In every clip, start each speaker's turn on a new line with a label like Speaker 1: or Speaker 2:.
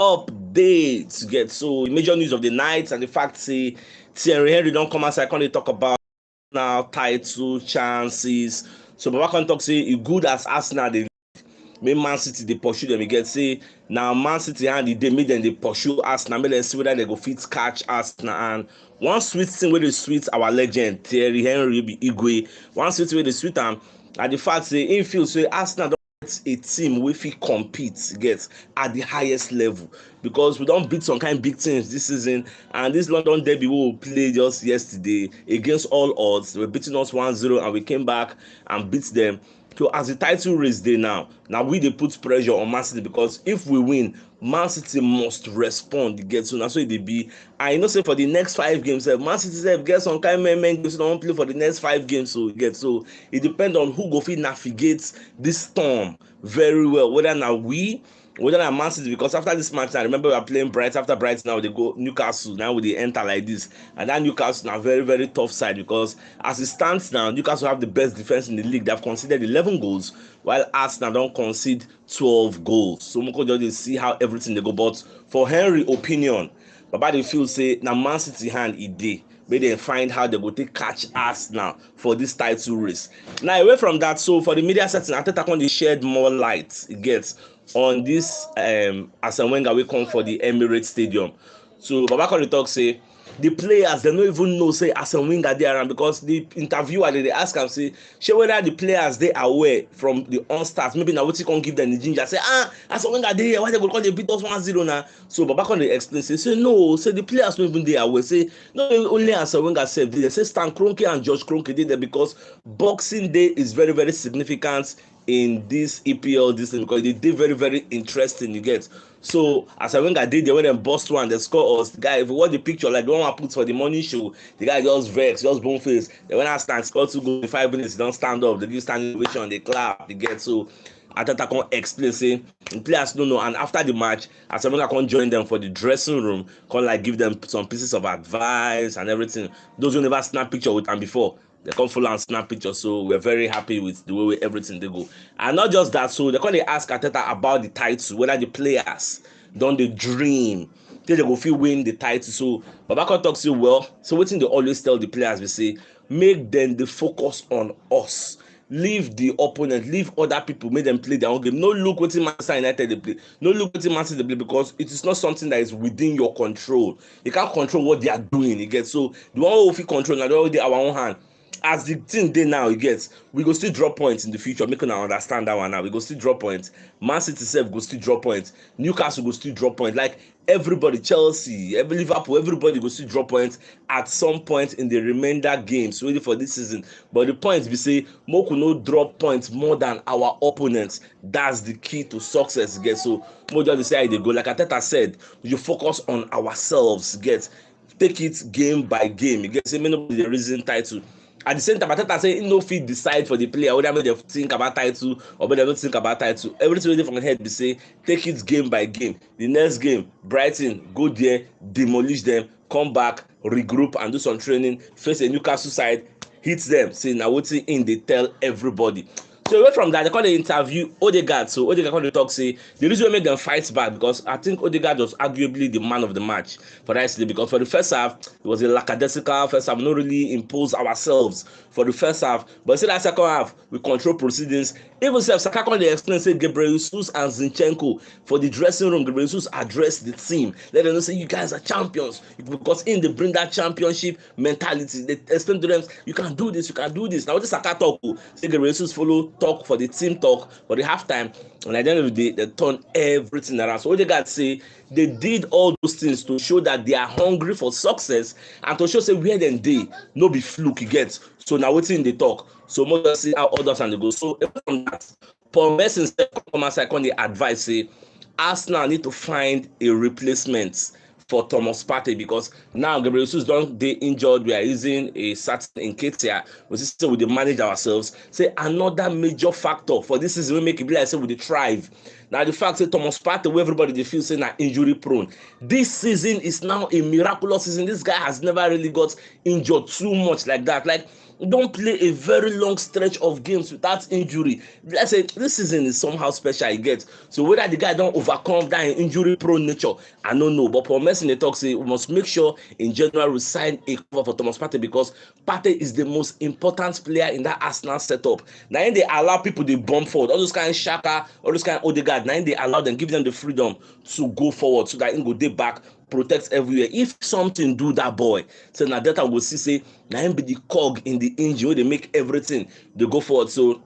Speaker 1: updates get so major news of the night and the fact say Thierry Henry don't come outside can they talk about now title chances. So Baba can talk say e good as Arsenal they make Man City they pursue them again say now Man City and they make them they pursue Arsenal make them see whether they go fit catch Arsenal. And one sweet thing where they sweet our legend Thierry Henry be Igwe, one sweet way they sweet am and the fact say in feel say Arsenal a team wey fit compete get at the highest level because we don beat some kind big teams this season and this London derby wey we play just yesterday against all odds they were beating us 1-0 and we came back and beat them. So as the title race dey now we dey put pressure on Man City because if we win Man City must respond get so na so e dey be. And you know say for the next 5 games Man City sef get some kind men games wey wan play for the next 5 games so get so e depend on who go fit navigate this storm very well whether na we whether na Man City because after this match I remember we are playing Brighton after Brighton now they go Newcastle now we dey enter like this and that Newcastle na very very tough side because as it stands now Newcastle have the best defense in the league. They have conceded 11 goals while Arsenal don concede 12 goals so we go just dey see how everything dey go but for Henry opinion Baba dey feel say na Man City hand e dey make dem find how they go take catch Arsenal for this title race. Now away from that so for the media setting Arteta come dey shed more light e get on this Arsene Wenger wey come for the Emirates Stadium. So Baba come dey talk say the players dem no even know say Arsene Wenger dey around because the interviewer dey ask am say shey whether the players dey aware from the onstart maybe na wetin come give dem the ginger say Arsene Wenger dey here why dem go come dey beat us 1-0 na. So Baba come dey explain say no say the players no even dey aware say no only Arsene Wenger sef dey there say Stan Kroenke and George Kroenke dey there because Boxing Day is very very significant in this EPL this thing because they dey very very interesting you get. So as I Wenger dey there when dem burst one they score us the guy if you watch the picture like the one I put for the morning show the guy just vex just bone face then when Arsenal score 2 goals in 5 minutes he don stand up they give standing ovation they clap you get. So Arteta come explain say the players no know and after the match Arsene Wenger come join them for the dressing room come like give them some pieces of advice and everything. Those who never snap picture with am before they come full and snap picture so we're very happy with the way everything they go. And not just that so they come dey ask Arteta about the title whether the players don dey dream say they go fit win the title. So Baba come talk say well so wetin they always tell the players be say make them dey focus on us leave the opponent leave other people make them play their own game no look wetin Manchester United dey play no look wetin Man City dey play because it is not something that is within your control. You can't control what they are doing you get. So the one wey we fit control na the one wey dey our own hand. As the thing dey now you get we go still drop points in the future make una understand that one now we go still drop points. Man City sef go still drop points, Newcastle go still drop points like everybody Chelsea Liverpool everybody go still drop points at some point in the remainder games ready for this season. But the point be say make we no drop points more than our opponents. That's the key to success get. So make just say how e dey go like Arteta said you focus on ourselves get take it game by game you get say make nobody dey reason title. At the same time Arteta say he no fit decide for the player whether make dem think about title or make dem no think about title. Everything wey dey for my head be say take it game by game. The next game Brighton go there demolish them come back regroup and do some training face a Newcastle side hit them say na wetin im dey tell everybody. So away from that they come dey interview Odegaard. So Odegaard come dey talk say the reason wey make dem fight back because I think Odegaard was arguably the man of the match for that yesterday because for the first half it was a lackadaisical first half. We no really impose ourselves for the first half but say that second half we control proceedings. Even sef Saka come dey explain say Gabriel Jesus and Zinchenko for the dressing room Gabriel Jesus address the team let them know say you guys are champions because in dey bring that championship mentality. They explain to them you can do this na wetin Saka talk o say Gabriel Jesus follow talk for the team talk for the halftime and at the end of the day they turn everything around. So Odegaard say they did all those things to show that they are hungry for success and to show say where dem dey no be fluke you get. So na wetin dey talk so make us see how others and dey go. So from that Paul Merson come outside come dey advise say Arsenal need to find a replacement for Thomas Partey because now Gabriel Jesus don dey injured. We are using a certain Nketiah. We say we dey manage ourselves. Say another major factor for this season wey make e be like say we dey thrive. Now the fact say Thomas Partey wey everybody dey feel say na injury prone. This season is now a miraculous season. This guy has never really got injured too much like that. Like don't play a very long stretch of games without injury. Let's say this season is somehow special, you get. So whether the guy don't overcome that injury prone nature, I don't know. But Paul Merson, they talk say we must make sure in January we sign a cover for Thomas Partey, because Partey is the most important player in that Arsenal setup. Now they allow people to bomb forward, all those kind of Xhaka, all those kind of Odegaard. Now they allow them, give them the freedom to go forward, so that he go dey back, protect everywhere. If something do that boy, so now that I will see say now him be the cog in the engine where they make everything they go forward. So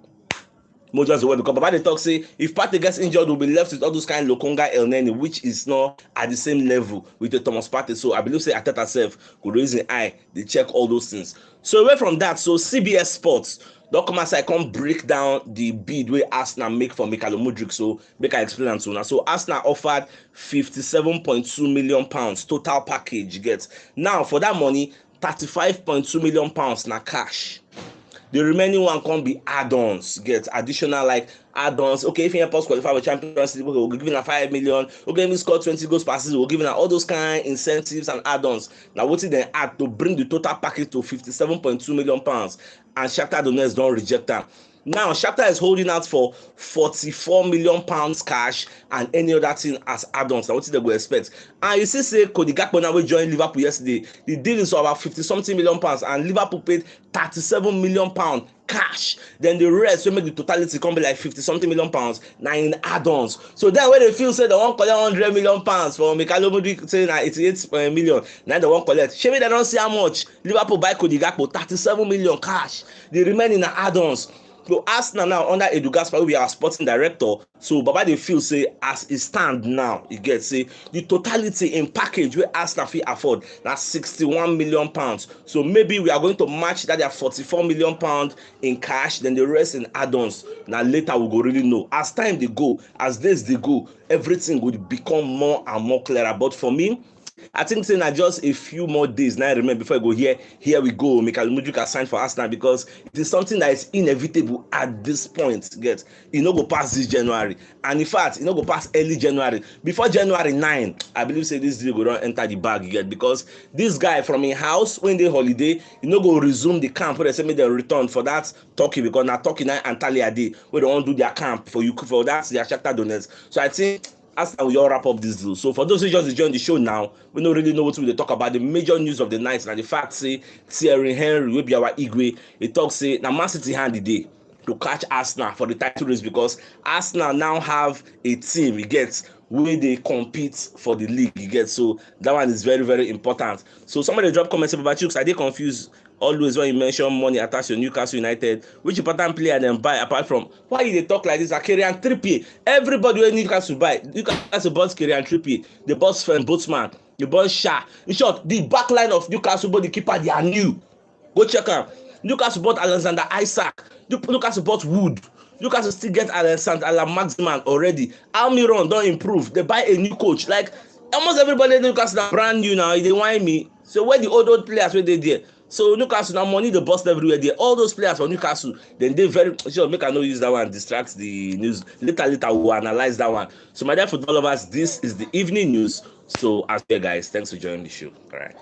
Speaker 1: more just the word, because Baba they talk say if Partey gets injured, we'll be left with all those kind of Lokonga El Neni, which is not at the same level with the Thomas Partey. So I believe say Arteta self could raise an eye, they check all those things. So away from that, so CBS Sports don't come aside, come break down the bid where Arsenal make for Mikhailo Mudryk. So make I explain am to una. So Arsenal offered £57.2 million total package, get. Now for that money, £35.2 million na cash. The remaining one can be add-ons, get additional like add-ons. Okay, if you help us qualify for Champions League, we'll give you 5 million. Okay, we score 20 goals passes, we'll give you all those kind of incentives and add-ons. Now, what is then add to bring the total package to £57.2 million, and Shakhtar Donetsk don't reject that. Now, Shakhtar is holding out for £44 million cash and any other thing as add-ons. Now, what they go expect? And you see, say Cody Gakpo now will join Liverpool yesterday. The deal is about £50-something million, and Liverpool paid £37 million cash. Then the rest will make the totality come be like £50-something million now in add-ons. So then when they feel say they won't collect £100 million for Mikhailo Mudryk, saying 88 million, now they won't collect. Shame they don't see how much Liverpool buy Cody Gakpo, 37 million cash. The remaining are add-ons. So Arsenal now under Edu Gaspar, we are sporting director. So Baba they feel say as it stand now, you get say the totality in package where Arsenal fee afford that's £61 million. So maybe we are going to match that they are £44 million in cash, then the rest in add-ons. Now later we go really know. As time they go, as days they go, everything would become more and more clearer. But for me, I think saying that just a few more days now. I remember before I go here we go. Mikhailo Mudryk has signed for Arsenal, because it is something that is inevitable at this point. Get it no go past this January, and in fact, it no go past early January. Before January 9, I believe say this deal go don enter the bag yet, because this guy from his house when they holiday, you know go resume the camp where they say make them return for that Turkey, because now Turkey now Antalya day where they want to do their camp for you for that their Shakhtar Donetsk. So I think Arsenal we all wrap up this deal. So for those who just join the show now, we don't really know what we talk about. The major news of the night and the fact say Thierry Henry will be our Igwe. He talks say now MANCITY hand the day to catch Arsenal for the title race, because Arsenal now have a team, you get, where they compete for the league, you get. So that one is very, very important. So somebody drop comments about CHUKS. I dey confused always when you mention money attached to Newcastle United. Which important player then buy apart from why they talk like this? Kieran Trippier. Everybody when Newcastle buy, Newcastle bought Kieran Trippier, the boss friend Botsman, the boss Shah. In short, the back line of Newcastle, but the keeper they are new. Go check out. Newcastle bought Alexander Isak. Newcastle bought Wood. Newcastle still get Alexander Maximan already. Almiron don't improve. They buy a new coach. Like almost everybody in Newcastle are brand new now. They whine me. So where the old players where they there? So Newcastle now money the bust everywhere there. All those players for Newcastle, then they very sure make I no use that one, distracts the news. Later we'll analyze that one. So my dear football lovers, this is the evening news. So as there guys, thanks for joining the show. All right.